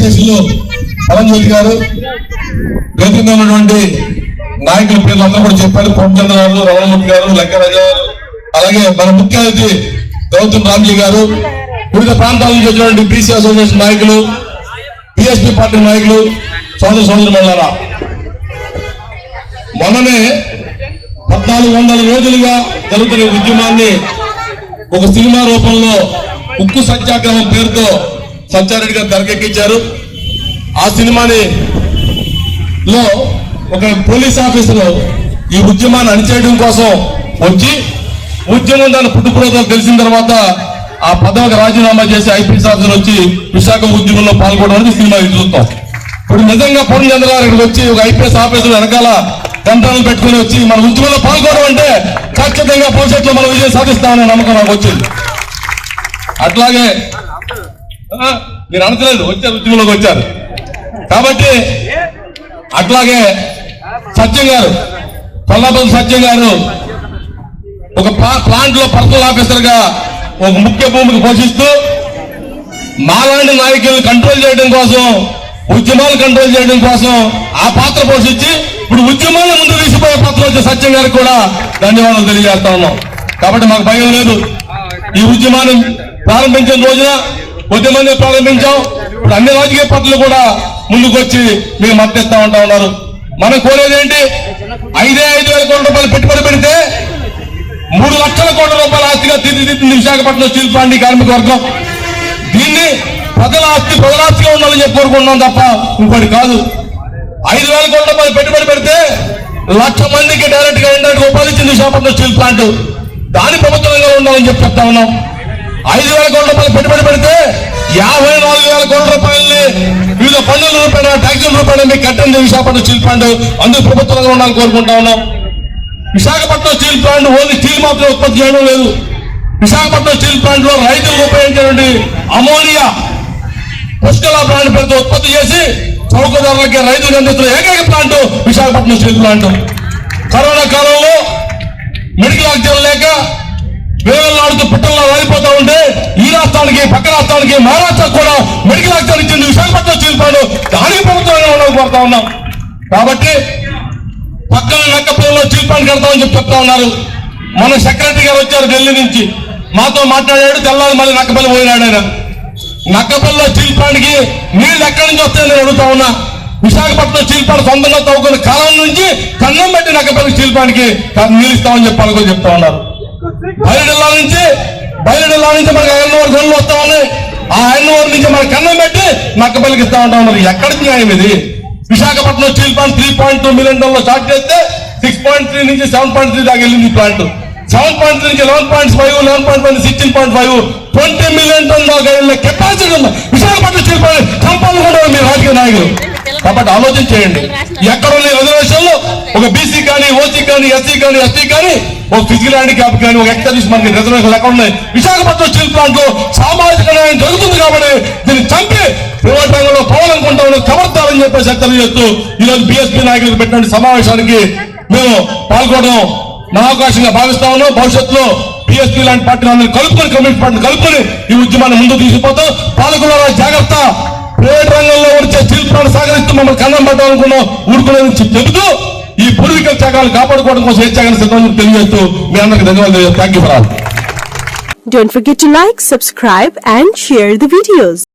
అధ్యక్షులు పరంజ్యోతి గారు, వేదికగా ఉన్నటువంటి నాయకుల పేర్లు అందరూ కూడా చెప్పారు. పొంచంద్రరావు, రమణమూర్తి గారు, లెక్కరాజు గారు, అలాగే మన ముఖ్య అతిథి గౌతమ్ రామ్జీ గారు, వివిధ ప్రాంతాల నుంచి వచ్చినటువంటి బీసీ అసోసియేషన్ నాయకులు, బిఎస్పీ పార్టీ నాయకులు, సోదరి మల్లారా, మొన్ననే 1400 రోజులుగా జరుగుతున్న ఉద్యమాన్ని ఒక సినిమా రూపంలో ఉక్కు సత్యాగ్రహం పేరుతో సత్యారెడ్డి గారు తెరకెక్కించారు. ఆ సినిమాని లో ఒక పోలీస్ ఆఫీసర్ ఈ ఉద్యమాన్ని అణిచేయడం కోసం వచ్చి ఉద్యమం దాని పుట్టుపురోతో తెలిసిన తర్వాత ఆ పదవికి రాజీనామా చేసి ఐపీఎస్ ఆఫీసర్ వచ్చి విశాఖ ఉద్యమంలో పాల్గొనడం అనేది సినిమా చూస్తాం. ఇప్పుడు నిజంగా పూర్ణ చంద్ర గారు ఇక్కడికి వచ్చి ఒక ఐపీఎస్ ఆఫీసర్ వెనకాల గంటలు పెట్టుకుని వచ్చి మన ఉద్యమంలో పాల్గొనడం అంటే ఖచ్చితంగా భవిష్యత్తులో మనం విజయం సాధిస్తామనే నమ్మకం నాకు వచ్చింది. అట్లాగే మీరు అనట్లేదు, వచ్చారు, ఉద్యమంలోకి వచ్చారు కాబట్టి. అట్లాగే సత్యం గారు, కొల్లాపల్లి సత్యం గారు ఒక ప్లాంట్ లో పర్సనల్ ఆఫీసర్ గా ఒక ముఖ్య భూమికి పోషిస్తూ మాలాంటి నాయకులను కంట్రోల్ చేయడం కోసం, ఉద్యమాలు కంట్రోల్ చేయడం కోసం ఆ పాత్ర పోషించి ఇప్పుడు ఉద్యమాన్ని ముందు తీసిపోయే పాత్ర వచ్చే సత్యం గారికి కూడా ధన్యవాదాలు తెలియజేస్తా ఉన్నాం. కాబట్టి మాకు భయం లేదు. ఈ ఉద్యమాన్ని ప్రారంభించిన రోజున కొద్దిమంది ప్రారంభించాం. ఇప్పుడు అన్ని రాజకీయ పార్టీలు కూడా ముందుకు వచ్చి మీరు మద్దతు ఇస్తా ఉంటా ఉన్నారు. మనం కోరేది ఏంటి? 5,000 కోట్ల రూపాయలు పెట్టుబడి పెడితే 3 లక్షల కోట్ల రూపాయల ఆస్తిగా తీర్చిదిద్దింది విశాఖపట్నం స్టీల్ ప్లాంట్ కార్మిక వర్గం. దీన్ని ప్రజల ఆస్తిగా ఉండాలని చెప్పి కోరుకుంటున్నాం తప్ప ఇంకోటి కాదు. 5,000 కోట్ల రూపాయలు పెట్టుబడి పెడితే 1,00,000 మందికి డైరెక్ట్ గా ఇండైరెక్ట్ ఉపాధి ఇచ్చింది విశాఖపట్నం స్టీల్ ప్లాంట్. దాని ప్రభుత్వంగా ఉండాలని చెప్పి చెప్తా ఉన్నాం. 5,000 కోట్ల రూపాయలు పెట్టుబడి పెడితే 54,000 కోట్ల రూపాయలని వివిధ పన్నుల రూపాయన, ట్యాక్సుల రూపాయన మీకు కట్టింది విశాఖపట్నం స్టీల్ ప్లాంట్. అందుకు ప్రభుత్వంగా ఉండాలని కోరుకుంటా ఉన్నాం. Visakhapatnam steel plant only steel మాత్రం ఉత్పత్తి చేయడం లేదు. విశాఖపట్నం స్టీల్ ప్లాంట్ లో రైతులకు ఉపయోగించేటువంటి అమోనియా పుష్కల ప్లాంట్ పేరుతో ఉత్పత్తి చేసి చౌకదారులకి రైతులకు అందిస్తున్న ఏకైక plant Visakhapatnam steel plant. Corona కాలంలో మెడికల్ ఆక్సిజన్ లేక వేలనాడుతూ పుట్టల్లో రాలిపోతా ఉంటే ఈ రాష్ట్రానికి, పక్క రాష్ట్రానికి, మహారాష్ట్రకు కూడా మెడికల్ ఆక్సిజన్ ఇచ్చింది విశాఖపట్నం స్టీల్ ప్లాంట్. దానికి ప్రభుత్వంగా ఉండడానికి కోరుతా ఉన్నాం. కాబట్టి పక్కన నక్కపల్లిలో స్టీల్ ప్లాంట్ కడతామని చెప్పి చెప్తా ఉన్నారు. మన సెక్రటరీ గారు వచ్చారు ఢిల్లీ నుంచి, మాతో మాట్లాడాడు. తెల్లారి మళ్ళీ నక్కపల్లి పోయినాడు. ఆయన నక్కపల్లిలో స్టీల్ ప్లాంట్ కి నీళ్లు ఎక్కడి నుంచి వస్తాయని నేను అడుగుతా ఉన్నా. విశాఖపట్నం స్టీల్ ప్లాంట్ సొంతంగా తవ్వుకున్న కాలం నుంచి కన్నం పెట్టి నక్కపల్లి స్టీల్ ప్లాంట్ కి నీళ్ళు ఇస్తామని చెప్పి అనుకో చెప్తా ఉన్నారు. బయలుడిల్లా నుంచి మనకి ఐరన్ గనులు వస్తా ఉన్నాయి. ఆ ఐరన్ నుంచి మన కన్నం పెట్టి నక్కపల్లికి ఇస్తా ఉంటా ఉన్నారు. ఎక్కడికి న్యాయం ఇది? విశాఖపట్నం స్టీల్ ప్లాంట్ 3.2 మిలియన్ టన్నులు స్టార్ట్ చేస్తే 6.3 నుంచి 7.3 దాకా వెళ్ళింది ప్లాంట్. 7.3 నుంచి 11.5, 11.5, 16.5, 20 మిలియన్ టన్నుల దాకా వెళ్ళిన కెపాసిటీ ఉంది విశాఖపట్నం స్టీల్ ప్లాంట్. చంపాలనుకుంటారు మీరు రాజకీయ నాయకులు. కాబట్టి ఆలోచన చేయండి. ఎక్కడ ఉన్న రిజర్వేషన్లు ఒక బీసీ కానీ, ఓసీ కానీ, ఎస్సీ కానీ, ఎస్టీ కానీ, ఒక ఫిజికల్ హ్యాండిక్యాప్ కానీ, ఒక ఎక్సర్వీస్ మనకి రిజర్వేషన్లు ఎక్కడ ఉన్నాయి? విశాఖపట్నం స్టీల్ ప్లాంట్ లో సామాజిక న్యాయం జరుగుతుంది కాబట్టి దీన్ని చంపి ప్రైవేట్ రంగంలో పోవాలనుకుంటామని కవర్తారని చెప్పేసి హెచ్చరిక చేస్తూ ఈరోజు బీఎస్పీ నాయకులకు పెట్టిన సమావేశానికి మేము పాల్గొనడం నా అవకాశంగా భావిస్తా ఉన్నాం. భవిష్యత్తులో బీఎస్పీ లాంటి పార్టీలందరూ కలుపుకొని, కమ్యూనిస్ట్ పార్టీని కలుపుకొని ఈ ఉద్యమాన్ని ముందుకు తీసుకుపోతాం. పాలకుల జాగ్రత్త. ప్రైవేట్ రంగంలో వచ్చే స్టీల్ ప్లాంట్ సాగరిస్తూ మమ్మల్ని కన్నం పెట్టాలనుకున్నాం. ఊరుకునేది చెబుతూ ఈ పూర్వీకుల త్యాగాలు కాపాడుకోవడం కోసం ఏ త్యాగాన్ని సిద్ధం తెలియజేస్తూ మీ అందరికి ధన్యవాదాలు. Thank you for all. Don't forget to like, subscribe and share the videos.